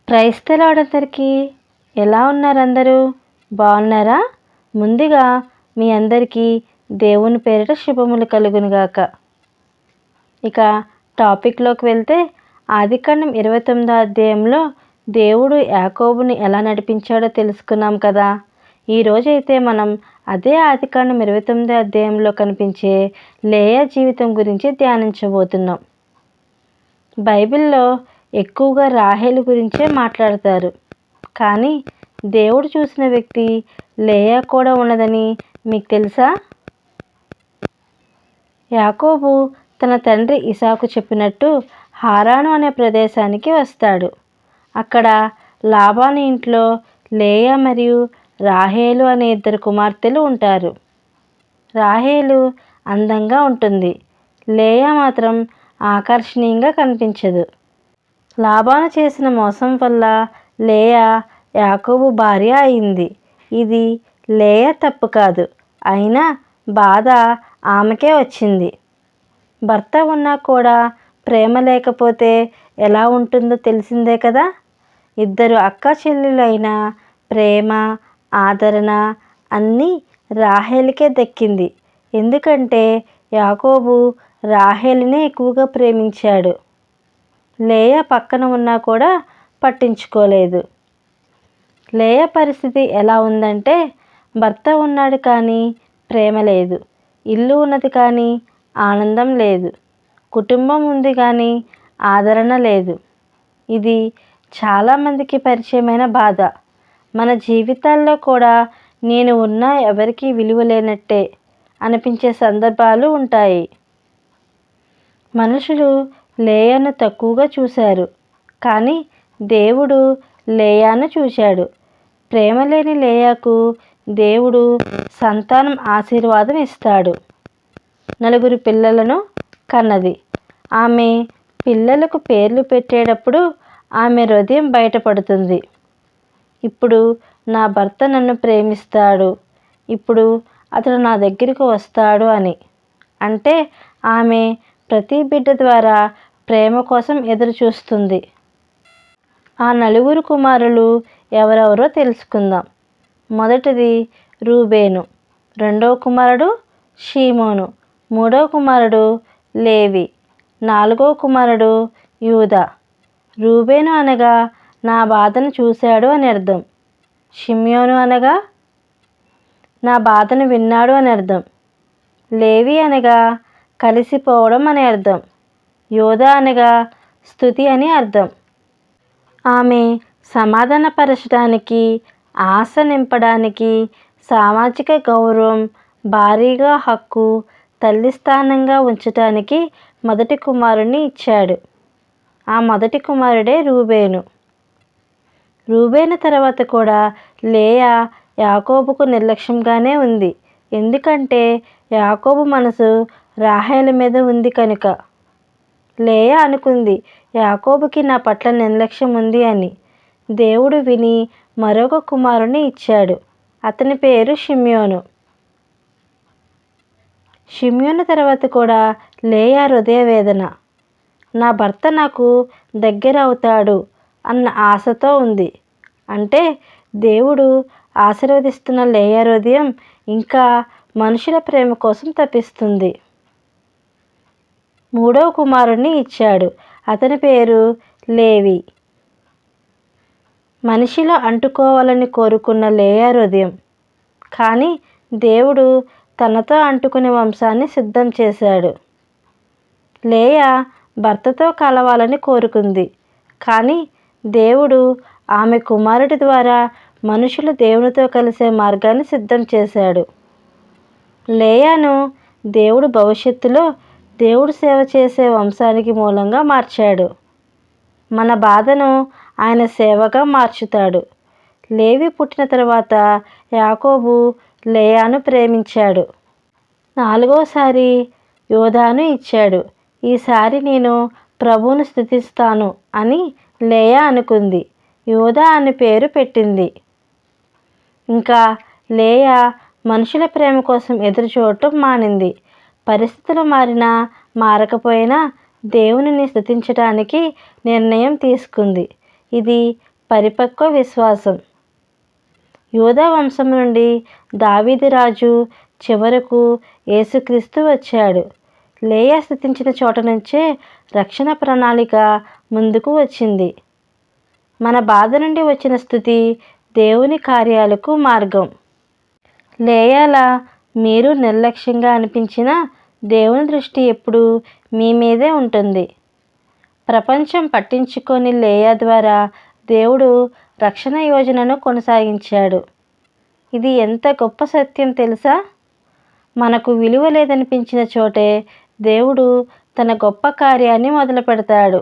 Praise the lord అందరికీ. ఎలా ఉన్నారు అందరూ? బాగున్నారా? ముందుగా మీ అందరికీ దేవుని పేరిట శుభములు కలుగునుగాక. ఇక టాపిక్లోకి వెళ్తే ఆదికాండం 29వ అధ్యాయంలో దేవుడు యాకోబుని ఎలా నడిపించాడో తెలుసుకున్నాం కదా. ఈరోజైతే మనం అదే ఆదికాండం 29వ అధ్యాయంలో కనిపించే లేయా జీవితం గురించి ధ్యానించబోతున్నాం. బైబిల్లో ఎక్కువగా రాహేలు గురించే మాట్లాడతారు, కానీ దేవుడు చూసిన వ్యక్తి లేయా కూడా ఉన్నదని మీకు తెలుసా? యాకోబు తన తండ్రి ఇసాకు చెప్పినట్టు హారాను అనే ప్రదేశానికి వస్తాడు. అక్కడ లాబాను ఇంట్లో లేయా మరియు రాహేలు అనే ఇద్దరు కుమార్తెలు ఉంటారు. రాహేలు అందంగా ఉంటుంది, లేయా మాత్రం ఆకర్షణీయంగా కనిపించదు. లాబాను చేసిన మోసం వల్ల లేయా యాకోబు భార్య అయింది. ఇది లేయా తప్పు కాదు, అయినా బాధ ఆమెకే వచ్చింది. భర్త ఉన్నా కూడా ప్రేమ లేకపోతే ఎలా ఉంటుందో తెలిసిందే కదా. ఇద్దరు అక్క చెల్లెలైన ప్రేమ, ఆదరణ అన్నీ రాహేలుకే దక్కింది. ఎందుకంటే యాకోబు రాహేలునే ఎక్కువగా ప్రేమించాడు. లేయా పక్కన ఉన్నా కూడా పట్టించుకోలేదు. లేయా పరిస్థితి ఎలా ఉందంటే, భర్త ఉన్నాడు కానీ ప్రేమ లేదు, ఇల్లు ఉన్నది కానీ ఆనందం లేదు, కుటుంబం ఉంది కానీ ఆదరణ లేదు. ఇది చాలామందికి పరిచయమైన బాధ. మన జీవితాల్లో కూడా నేను ఉన్నా ఎవరికీ విలువ లేనట్టే అనిపించే సందర్భాలు ఉంటాయి. మనుషులు లేయాను తక్కువగా చూశారు, కానీ దేవుడు లేయాను చూశాడు. ప్రేమ లేని లేయాకు దేవుడు సంతానం ఆశీర్వాదం ఇస్తాడు. 4 పిల్లలను కన్నది. ఆమె పిల్లలకు పేర్లు పెట్టేటప్పుడు ఆమె హృదయం బయటపడుతుంది. ఇప్పుడు నా భర్త నన్ను ప్రేమిస్తాడు, ఇప్పుడు అతడు నా దగ్గరికి వస్తాడు అని. అంటే ఆమె ప్రతి బిడ్డ ద్వారా ప్రేమ కోసం ఎదురు చూస్తుంది. ఆ 4 కుమారులు ఎవరెవరో తెలుసుకుందాం. మొదటిది రూబేను, రెండవ కుమారుడు షీమోను, మూడవ కుమారుడు లేవి, నాలుగవ కుమారుడు యూదా. రూబేను అనగా నా బాధను చూశాడు అని అర్థం. షిమ్యోను అనగా నా బాధను విన్నాడు అని అర్థం. లేవి అనగా కలిసిపోవడం అని అర్థం. యూదా అనగా స్తుతి అని అర్థం. ఆమె సమాధానపరచడానికి, ఆశ నింపడానికి, సామాజిక గౌరవం, భారీగా హక్కు, తల్లి స్థానంగా ఉంచటానికి మొదటి కుమారుణ్ణి ఇచ్చాడు. ఆ మొదటి కుమారుడే రూబేను. రూబేను తర్వాత కూడా లేయా యాకోబుకు నిర్లక్ష్యంగానే ఉంది. ఎందుకంటే యాకోబు మనసు రాహేలు మీద ఉంది కనుక. లేయా అనుకుంది, యాకోబుకి నా పట్ల నిర్లక్ష్యం ఉంది అని. దేవుడు విని మరొక కుమారుని ఇచ్చాడు. అతని పేరు షిమ్యోను. షిమ్యోను తర్వాత కూడా లేయా హృదయ వేదన. నా భర్త నాకు దగ్గర అవుతాడు అన్న ఆశతో ఉంది. అంటే దేవుడు ఆశీర్వదిస్తున్న లేయా హృదయం ఇంకా మనుషుల ప్రేమ కోసం తపిస్తుంది. మూడవ కుమారుణ్ణి ఇచ్చాడు. అతని పేరు లేవి. మనిషిలో అంటుకోవాలని కోరుకున్న లేయా హృదయం, కానీ దేవుడు తనతో అంటుకునే వంశాన్ని సిద్ధం చేశాడు. లేయా భర్తతో కలవాలని కోరుకుంది, కానీ దేవుడు ఆమె కుమారుడి ద్వారా మనుషులు దేవునితో కలిసే మార్గాన్ని సిద్ధం చేశాడు. లేయాను దేవుడు భవిష్యత్తులో దేవుడు సేవ చేసే వంశానికి మూలంగా మార్చాడు. మన బాధను ఆయన సేవగా మార్చుతాడు. లేవి పుట్టిన తర్వాత యాకోబు లేయాను ప్రేమించాడు. 4వసారి యూదాను ఇచ్చాడు. ఈసారి నేను ప్రభువును స్తుతిస్తాను అని లేయా అనుకుంది. యూదా అని పేరు పెట్టింది. ఇంకా లేయా మనుషుల ప్రేమ కోసం ఎదురు చూడటం మానింది. పరిస్థితులు మారినా మారకపోయినా దేవునిని స్తుతించడానికి నిర్ణయం తీసుకుంది. ఇది పరిపక్వ విశ్వాసం. యూదా వంశం నుండి దావీదు రాజు చివరకు యేసుక్రీస్తు వచ్చాడు. లేయా స్థుతించిన చోట నుంచే రక్షణ ప్రణాళిక ముందుకు వచ్చింది. మన బాధ నుండి వచ్చిన స్థుతి దేవుని కార్యాలకు మార్గం. లేయాలా మీరు నిర్లక్ష్యంగా అనిపించిన దేవుని దృష్టి ఎప్పుడూ మీ మీదే ఉంటుంది. ప్రపంచం పట్టించుకొని లేయా ద్వారా దేవుడు రక్షణ యోజనను కొనసాగించాడు. ఇది ఎంత గొప్ప సత్యం తెలుసా? మనకు విలువ లేదనిపించిన చోటే దేవుడు తన గొప్ప కార్యాన్ని మొదలు పెడతాడు.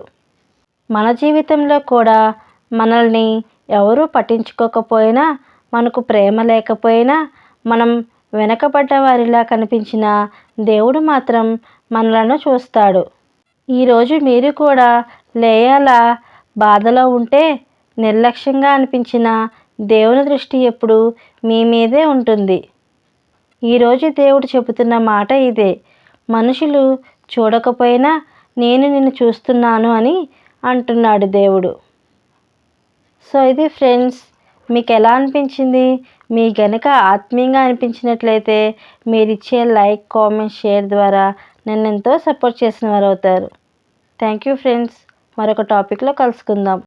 మన జీవితంలో కూడా మనల్ని ఎవరూ పట్టించుకోకపోయినా, మనకు ప్రేమ లేకపోయినా, మనం వెనకబడ్డ వారిలా కనిపించిన దేవుడు మాత్రం మనలను చూస్తాడు. ఈరోజు మీరు కూడా లేయాలా బాధలో ఉంటే, నిర్లక్ష్యంగా అనిపించిన దేవుని దృష్టి ఎప్పుడు మీ మీదే ఉంటుంది. ఈరోజు దేవుడు చెబుతున్న మాట ఇదే. మనుషులు చూడకపోయినా నేను నిన్ను చూస్తున్నాను అని అంటున్నాడు దేవుడు. సో ఇది ఫ్రెండ్స్, మీకు ఎలా అనిపించింది? మీ గనుక ఆత్మీయంగా అనిపించినట్లయితే మీరిచ్చే లైక్, కామెంట్, షేర్ ద్వారా నన్ను ఎంతో సపోర్ట్ చేసిన వారు అవుతారు. Thank you friends. మరొక టాపిక్లో కలుసుకుందాం.